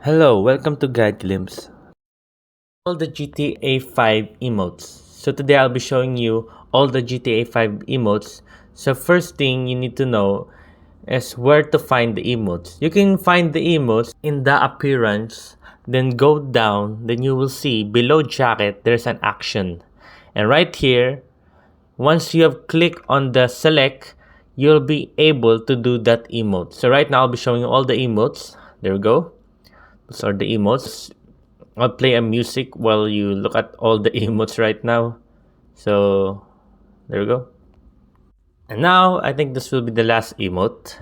Hello, welcome to Guide Glimpse. All the GTA 5 emotes. So today I'll be showing you all the GTA 5 emotes. So first thing you need to know is where to find the emotes. You can find the emotes in the appearance, then go down, then you will see below jacket there's an action. And right here, once you have clicked on the select, you'll be able to do that emote. So right now I'll be showing you all the emotes. There we go. Those are the emotes. I'll play a music while you look at all the emotes right now. So there we go. And now I think this will be the last emote.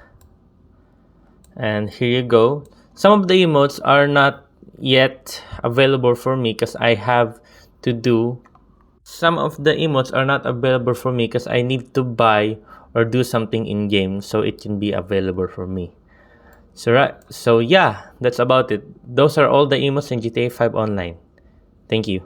And here you go. Some of the emotes are not yet available for me because I have to do. Some of the emotes are not available for me because I need to buy or do something in game so it can be available for me. So yeah, that's about it. Those are all the emotes in GTA 5 Online. Thank you.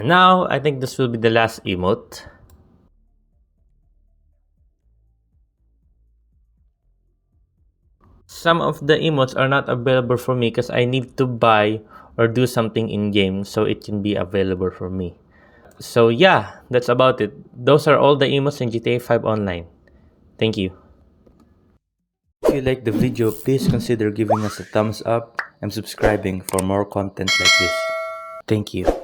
And now, I think this will be the last emote. Some of the emotes are not available for me because I need to buy or do something in game so it can be available for me. So yeah, that's about it. Those are all the emotes in GTA 5 Online. Thank you. If you like the video, please consider giving us a thumbs up and subscribing for more content like this. Thank you.